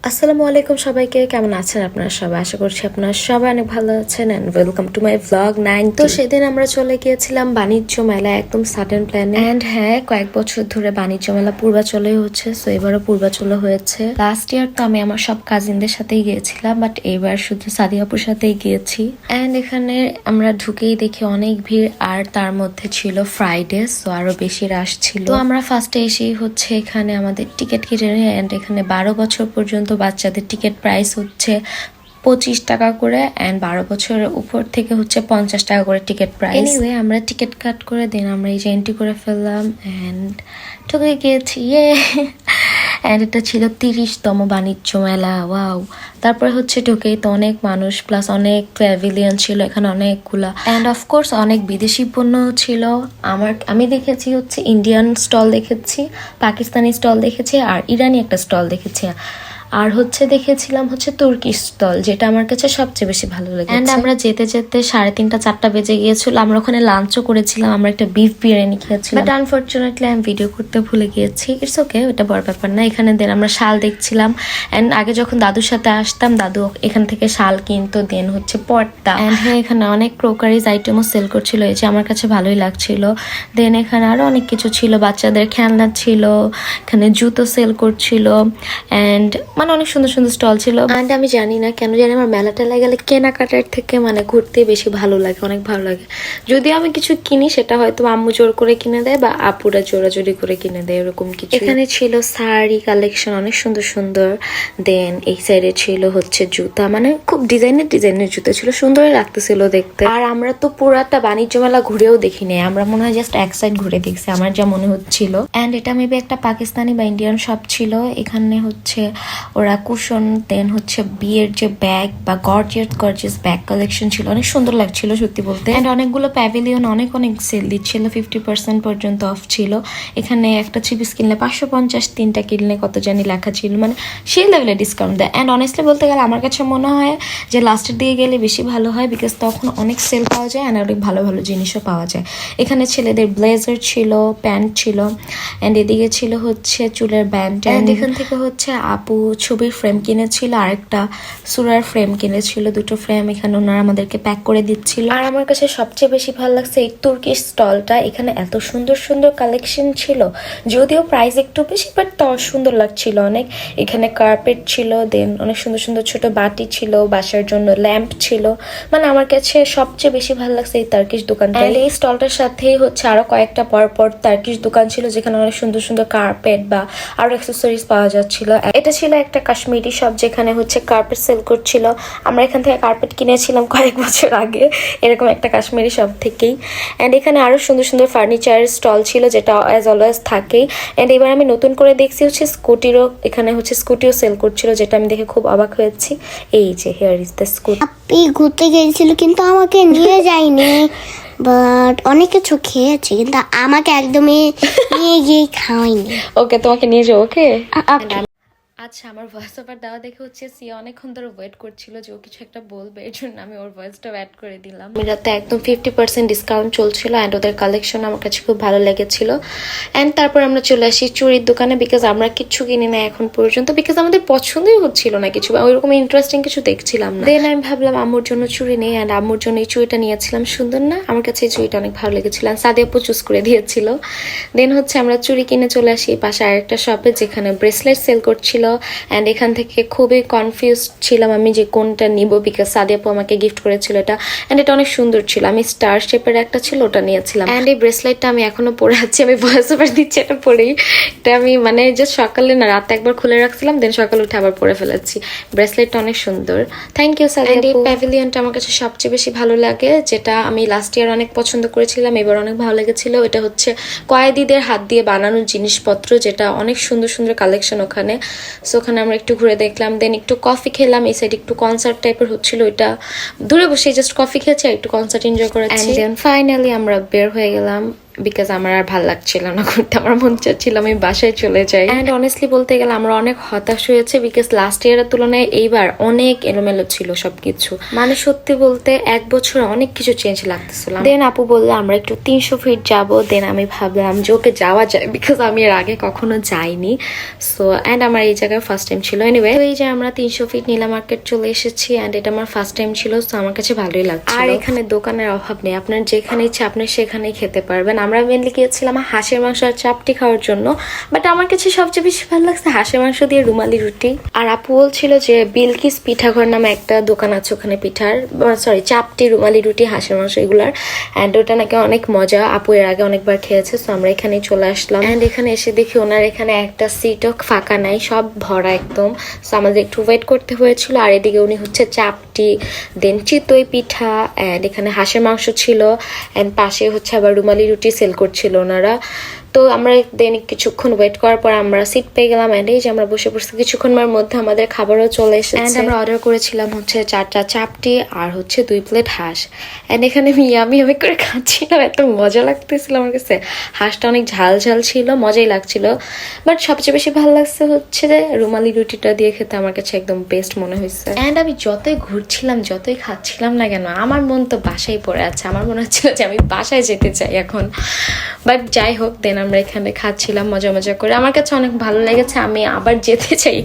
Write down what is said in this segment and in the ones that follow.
আসসালামু আলাইকুম সবাইকে, কেমন আছেন আপনারা সবাই? আশা করছি আপনারা সবাই অনেক ভালো আছেন and welcome to my vlog 9। তো সেদিন আমরা চলে গিয়েছিলাম বাণিজ্য মেলা, একদম সাডেন প্ল্যানে। এন্ড হ্যাঁ, কয়েক বছর ধরে বাণিজ্য মেলা পূর্বাচলে হচ্ছে, সো এবারও পূর্বাচলে হয়েছে। লাস্ট ইয়ার তো আমি আমার সব কাজিনদের সাথেই গিয়েছিলাম, বাট এবার শুধু সাদিয়াপুর সাথেই গিয়েছি। এন্ড এখানে আমরা ঢুকেই দেখি অনেক ভিড়, আর তার মধ্যে ছিল ফ্রাইডে, সো আরো বেশি রাশ ছিল। তো আমরা ফার্স্টে এসেই হচ্ছে এখানে আমাদের টিকিট কেটে নিই। এন্ড এখানে 12 বছর পর্যন্ত বাচ্চাদের টিকিট প্রাইস হচ্ছে 25 টাকা করে, অ্যান্ড 12 বছরের উপর থেকে হচ্ছে 50 টাকা করে টিকিট প্রাইস। এনিওয়ে আমরা টিকিট কাট করে দিন আমরা এই যে এন্ট্রি করে ফেললাম অ্যান্ড ঢুকে গিয়েছি, ইয়ে। অ্যান্ড এটা ছিল 30তম বাণিজ্য মেলা, ওয়াও। তারপরে হচ্ছে ঢুকেই তো অনেক মানুষ, প্লাস অনেক প্যাভিলিয়ন ছিল এখানে অনেকগুলা, অ্যান্ড অফকোর্স অনেক বিদেশি পণ্য ছিল। আমি দেখেছি হচ্ছে ইন্ডিয়ান স্টল দেখেছি, পাকিস্তানি স্টল দেখেছি, আর ইরানি একটা স্টল দেখেছি, আর হচ্ছে দেখেছিলাম হচ্ছে তুর্কি স্টল, যেটা আমার কাছে সবচেয়ে বেশি ভালো লেগেছে। এন্ড আমরা যেতে যেতে 3:30 4টা বেজে গিয়েছিল। আমরা ওখানে লাঞ্চও করেছিলাম, আমরা একটা বিফ বিরিয়ানি খেয়েছিলাম, বাট আনফরচুনেটলি আমি ভিডিও করতে ভুলে গিয়েছি। ইটস ওকে, ওটা বড় ব্যাপার না। এখানে দেন আমরা শাল দেখছিলাম, এন্ড আগে যখন দাদুর সাথে আসতাম দাদু এখান থেকে শাল কিনতো, দেন হচ্ছে পর্দা, এন্ড হ্যাঁ এখানে অনেক ক্রোকারিজ আইটেমও সেল করছিল, এই যে আমার কাছে ভালোই লাগছিল। দেন এখানে আরো অনেক কিছু ছিল, বাচ্চাদের খেলনা ছিল, এখানে জুতো সেল করছিল, এন্ড মানে অনেক সুন্দর সুন্দর স্টল ছিল। অ্যান্ড আমি জানি না কেন জানি আমার মেলা টেলা গেলে কেনাকাটার থেকে মানে ঘুরতে বেশি ভালো লাগে, অনেক ভালো লাগে। যদি আমি কিছু কিনি সেটা হয়তো আম্মু জোর করে কিনে দেয় বা আপুরা জোরাজোরি করে কিনে দেয়, এরকম কিছু। এখানে ছিল শাড়ি কালেকশন অনেক সুন্দর সুন্দর। দেন এই সাইডে ছিল হচ্ছে জুতা, মানে খুব ডিজাইনের জুতা ছিল, সুন্দরই লাগতেছিল দেখতে। আর আমরা তো পুরাটা বাণিজ্য মেলা ঘুরেও দেখিনি, আমরা মনে হয় জাস্ট এক সাইড ঘুরে দেখছি আমার যা মনে হচ্ছিল। অ্যান্ড এটা মেবি একটা পাকিস্তানি বা ইন্ডিয়ান শপ ছিল। এখানে হচ্ছে ওরা কুশন, দেন হচ্ছে বিয়ের যে ব্যাগ বা গর্জিয়াস ব্যাগ কালেকশন ছিল, অনেক সুন্দর লাগছিল সত্যি বলতে। এন্ড অনেকগুলো প্যাভিলিয়ন অনেক সেল দিচ্ছিল, 50% পর্যন্ত অফ ছিল। এখানে একটা 3 পিস কিনলে 550, 3টা কিনলে কত জানি লেখা ছিল, মানে সেই লেভেলে ডিসকাউন্ট দেয়। অ্যান্ড অনেস্টলি বলতে গেলে আমার কাছে মনে হয় যে লাস্টের দিকে গেলে বেশি ভালো হয়, বিকজ তখন অনেক সেল পাওয়া যায় অ্যান্ড অনেক ভালো ভালো জিনিসও পাওয়া যায়। এখানে ছেলেদের ব্লেজার ছিল, প্যান্ট ছিল, অ্যান্ড এদিকে ছিল হচ্ছে চুলের ব্যান্ড। অ্যান্ড এখান থেকে হচ্ছে আপু ছবির ফ্রেম কিনেছিল, আর একটা সুরার ফ্রেম কিনেছিল, দুটো ফ্রেম এখানে ওনারা আমাদেরকে প্যাক করে দিচ্ছিল। আর আমার কাছে সবচেয়ে বেশি ভালো লাগছে এই তুর্কি স্টলটা, এখানে এত সুন্দর সুন্দর কালেকশন ছিল, যদিও প্রাইস একটু বেশি, বাট তাও সুন্দর লাগছিল অনেক। এখানে কার্পেট ছিল, দেন অনেক সুন্দর সুন্দর ছোট বাটি ছিল, বাসার জন্য ল্যাম্প ছিল। মানে আমার কাছে সবচেয়ে বেশি ভালো লাগছে এই টার্কিশ দোকানটা। এই স্টলটার সাথেই হচ্ছে আরো কয়েকটা পর টার্কিশ দোকান ছিল, যেখানে অনেক সুন্দর সুন্দর কার্পেট বা আরো অ্যাক্সেসরিজ পাওয়া যাচ্ছিল। এটা ছিল একটা কাশ্মীরি শপ, যেখানে হচ্ছে কার্পেট সেল করছিল। আমরা এখান থেকে কার্পেট কিনেছিলাম কয়েক বছর আগে, এরকম একটা কাশ্মীরি শপ থেকেই। অ্যান্ড এখানে আরো সুন্দর সুন্দর ফার্নিচার স্টল ছিল, যেটা অ্যাজ অলওয়েজ থাকেই। অ্যান্ড এবার আমি নতুন করে দেখছি হচ্ছে স্কুটিরও, এখানে হচ্ছে স্কুটিও সেল করছিল, যেটা আমি দেখে খুব অবাক হয়েছি। এই যে হিয়ার ইজ দ্য স্কুটি। আপনি ঘুরতে গিয়েছিল কিন্তু আমাকে নিয়ে যায়নি, বাট অনেক কিছু খেয়েছি কিন্তু আমাকে একদমই নিয়ে গিয়ে খাওয়াইনি। ওকে, তোমাকে নিয়ে যাও। ওকে আচ্ছা, আমার ভয়েস ওভার দেওয়া দেখে হচ্ছে সিয়া অনেকক্ষণ ধরে ওয়েট করছিল যে ও কিছু একটা বলবে, এর জন্য আমি ওর ভয়েসটা অ্যাড করে দিলাম। মিরাতে একদম 50% ডিসকাউন্ট চলছিল, অ্যান্ড ওদের কালেকশন আমার কাছে খুব ভালো লেগেছিল। অ্যান্ড তারপর আমরা চলে আসি চুড়ির দোকানে, বিকজ আমরা কিচ্ছু কিনি না এখন পর্যন্ত, বিকজ আমাদের পছন্দই হচ্ছিল না কিছু, ওইরকম ইন্টারেস্টিং কিছু দেখছিলাম না। দেন আমি ভাবলাম আম্মুর জন্য চুড়ি নেই, অ্যান্ড আম্মুর জন্য এই চুড়িটা নিয়েছিলাম। সুন্দর না? আমার কাছে এই চুড়িটা অনেক ভালো লেগেছিল, সাদিয়া আপু চুজ করে দিয়েছিল। দেন হচ্ছে আমরা চুড়ি কিনে চলে আসি পাশে আরেকটা শপে, যেখানে ব্রেসলেট সেল করছিল। অ্যান্ড এখান থেকে খুবই কনফিউজ ছিলাম আমি যে কোনটা নিব, বিকজ সাদিয়া আপু আমাকে গিফট করেছিল এটা, অ্যান্ড এটা অনেক সুন্দর ছিল। আমি স্টার শেপের একটা ছিল, ওটা নিয়েছিলাম। অ্যান্ড এই ব্রেসলেটটা আমি এখনো পরে আছি, আমি ভয়েস ওভার দিচ্ছি এটা পরেই। এটা আমি মানে জাস্ট সকালে না রাতে একবার খুলে রাখছিলাম, দেন সকালে উঠে আবার পরে ফেলেছি। ব্রেসলেটটা অনেক সুন্দর, থ্যাংক ইউ সাদিয়া আপু। এই প্যাভিলিয়নটা আমার কাছে সবচেয়ে বেশি ভালো লাগে, যেটা আমি লাস্ট ইয়ার অনেক পছন্দ করেছিলাম, এবার অনেক ভালো লেগেছিল। এটা হচ্ছে কয়েদিদের হাত দিয়ে বানানো জিনিসপত্র, যেটা অনেক সুন্দর সুন্দর কালেকশন ওখানে। সো ওখানে আমরা একটু ঘুরে দেখলাম, দেন একটু কফি খেলাম। এই সাইড একটু কনসার্ট টাইপের হচ্ছিল, ওইটা দূরে বসে জাস্ট কফি খেয়েছি আর একটু কনসার্ট এনজয় করেছি। দেন ফাইনালি আমরা বের হয়ে গেলাম বিকজ আমার আর ভালো লাগছিল না ঘুরতে, আমার মন চাচ্ছিল আমি বাসায় চলে যাই। অ্যান্ড অনেস্টলি বলতে গেলে আমরা অনেক হতাশ হয়েছে বিকজ লাস্ট ইয়ারের তুলনায় এইবার অনেক এলোমেলো ছিল সবকিছু। মানে সত্যি বলতে এক বছরে অনেক কিছু চেঞ্জ লাগতেছিল। দেন আপু বললো আমরা একটু 300 ফিট যাবো। দেন আমি ভাবলাম যে ওকে যাওয়া যায় বিকজ আমি এর আগে কখনো যাইনি। সো অ্যান্ড আমার এই জায়গায় ফার্স্ট টাইম ছিল। এনিওয়ে এই যে আমরা 300 ফিট নীলা মার্কেট চলে এসেছি অ্যান্ড এটা আমার ফার্স্ট টাইম ছিল। সো আমার কাছে ভালোই লাগছে। আর এখানে দোকানের অভাব নেই, আপনার যেখানে ইচ্ছে আপনি সেখানেই খেতে পারবেন। আমরা মেনলি গিয়েছিলাম হাঁসের মাংস আর চাপটি খাওয়ার জন্য, বাট আমার কাছে সবচেয়ে বেশি ভালো লাগছে হাঁসের মাংস দিয়ে রুমালি রুটি। আর আপু বলছিল যে বিলকিস পিঠাঘর নামে একটা দোকান আছে ওখানে পিঠার, সরি চাপটি, রুমালি রুটি, হাঁসের মাংস এগুলার, অ্যান্ড ওটা নাকি অনেক মজা। আপু এর আগে অনেকবার খেয়েছে। সো আমরা এখানেই চলে আসলাম অ্যান্ড এখানে এসে দেখি ওনার এখানে একটা সিটও ফাঁকা নাই, সব ভরা একদম। সো আমাদের একটু ওয়েট করতে হয়েছিল। আর এদিকে উনি হচ্ছে চাপটি, দেন চিতই পিঠা অ্যান্ড এখানে হাঁসের মাংস ছিল অ্যান্ড পাশে হচ্ছে আবার রুমালি রুটি সেল করছিল ওনারা। তো আমরা দেন কিছুক্ষণ ওয়েট করার পর আমরা সিট পেয়ে গেলাম অ্যান্ড এই যে আমরা বসে পড়ছি। কিছুক্ষণের মধ্যে আমাদের খাবারও চলে এসেছে অ্যান্ড আমরা অর্ডার করেছিলাম হচ্ছে 4টা চাপটি আর হচ্ছে 2 প্লেট হাঁস। অ্যান্ড এখানে আমি করে খাচ্ছিলাম, এত মজা লাগতেছিল আমার কাছে। হাঁসটা অনেক ঝাল ঝাল ছিল, মজাই লাগছিল। বাট সবচেয়ে বেশি ভালো লাগছে হচ্ছে যে রুমালি রুটিটা দিয়ে খেতে আমার কাছে একদম বেস্ট মনে হয়েছে। অ্যান্ড আমি যতই ঘুরছিলাম যতই খাচ্ছিলাম না কেন আমার মন তো বাসায় পড়ে আছে। আমার মনে হচ্ছিল যে আমি বাসায় যেতে চাই এখন। বাট যাই হোক, দেন আমরা এখানে খাচ্ছিলাম মজা মজা করে। আমার কাছে অনেক ভালো লেগেছে, আমি আবার যেতে চাই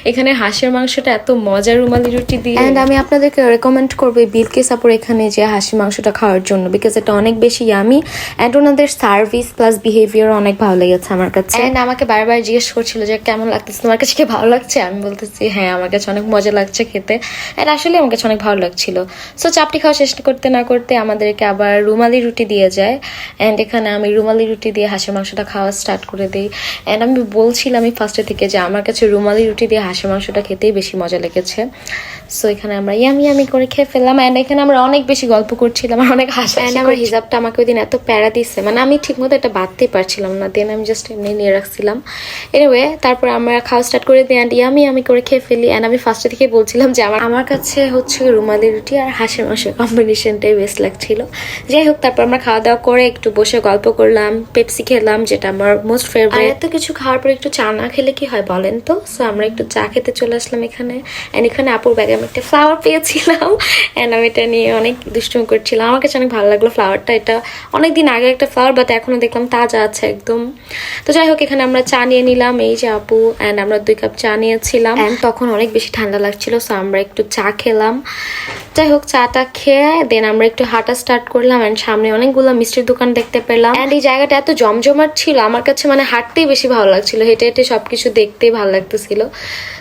এখানে হাঁসের মাংসটা এত মজা রুমালি রুটি দিয়ে। অ্যান্ড আমি আপনাদেরকে রেকমেন্ড করবো বিলকিস আপুর এখানে যে হাঁসের মাংসটা খাওয়ার জন্য, বিকজ এটা অনেক বেশি ইয়ামি অ্যান্ড ওনাদের সার্ভিস প্লাস বিহেভিয়ার অনেক ভালো লেগেছে আমার কাছে। অ্যান্ড আমাকে বারবার জিজ্ঞেস করছিল যে কেমন লাগতেছে, তোমার কাছে কি ভালো লাগছে? আমি বলতেছি হ্যাঁ আমার কাছে অনেক মজা লাগছে খেতে, অ্যান্ড আসলে আমার কাছে অনেক ভালো লাগছিল। সো চাপটি খাওয়া শেষ করতে না করতে আমাদেরকে আবার রুমালি রুটি দিয়ে যায় অ্যান্ড এখানে আমি রুমালি রুটি দিয়ে হাঁসের মাংসটা খাওয়া স্টার্ট করে দিই। অ্যান্ড আমি বলছিলাম ফার্স্টে থেকে যে আমার কাছে রুমালি রুটি দিয়ে হাঁসের মাংসটা খেতেই বেশি মজা লেগেছে। সো এখানে আমরা ইয়ামি করে খেয়ে ফেললাম অ্যান্ড এখানে আমরা অনেক বেশি গল্প করছিলাম আর অনেক হাসি। অ্যান্ড আমার হিজাবটা আমাকে ওই দিন এত প্যারা দিচ্ছে, মানে আমি ঠিকমতো এটা বাঁধতেই পারছিলাম না। দেন আমি জাস্ট এমনি নিয়ে রাখছিলাম। এনিওয়ে তারপর আমরা খাওয়া স্টার্ট করে দিই অ্যান্ড ইয়ামি করে খেয়ে ফেলি। অ্যান্ড আমি ফার্স্টে থেকে বলছিলাম যে আমার কাছে হচ্ছে রুমালি রুটি আর হাঁসের মাংসের কম্বিনেশনটাই বেস্ট লাগছিল। যাই হোক তারপর আমরা খাওয়া দাওয়া করে একটু বসে গল্প করলাম, পেপসি খেলাম যেটা আমার মোস্ট ফেভারিট। এত কিছু খাওয়ার পর একটু চা না খেলে কি হয় বলেন তো? সো আমরা একটু চা খেতে চলে আসলাম এখানে। অ্যান্ড এখানে আপুর ব্যাগে আমি একটা ফ্লাওয়ার পেয়েছিলাম অ্যান্ড আমি এটা নিয়ে অনেক দুষ্টুমি করছিলাম। আমার কাছে অনেক ভালো লাগলো ফ্লাওয়ারটা। এটা অনেকদিন আগে একটা ফ্লাওয়ার, বাট এখনো দেখলাম তাজা আছে একদম। তো যাই হোক এখানে আমরা চা নিয়ে নিলাম, এই যে আপু অ্যান্ড আমরা 2 কাপ চা নিয়েছিলাম অ্যান্ড তখন অনেক বেশি ঠান্ডা লাগছিল। সো আমরা একটু চা খেলাম। যাই হোক চাটা খেয়ে দেন আমরা একটু হাঁটা স্টার্ট করলাম অ্যান্ড সামনে অনেকগুলো মিষ্টির দোকান দেখতে পেলাম অ্যান্ড এই জায়গাটা এত জমজমাট ছিল আমার কাছে, মানে হাঁটতেই বেশি ভালো লাগছিল, হেঁটে হেঁটে সবকিছু দেখতেই ভালো লাগতেছিল।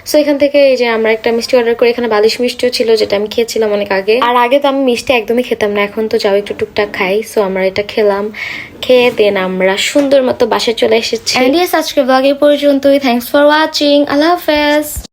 সো এখান থেকে এই যে আমরা একটা মিষ্টি অর্ডার করে, এখানে বালিশ মিষ্টিও ছিল যেটা আমি খেয়েছিলাম অনেক আগে। আর আগে তো আমি মিষ্টি একদমই খেতাম না, এখন তো যাও একটু টুকটাক খাই। সো আমরা এটা খেলাম, খেয়ে দেন আমরা সুন্দর মতো বাসায় চলে এসেছি। আজকের ব্লগ এই পর্যন্তই। Thanks for watching. আল্লাহ হাফেজ।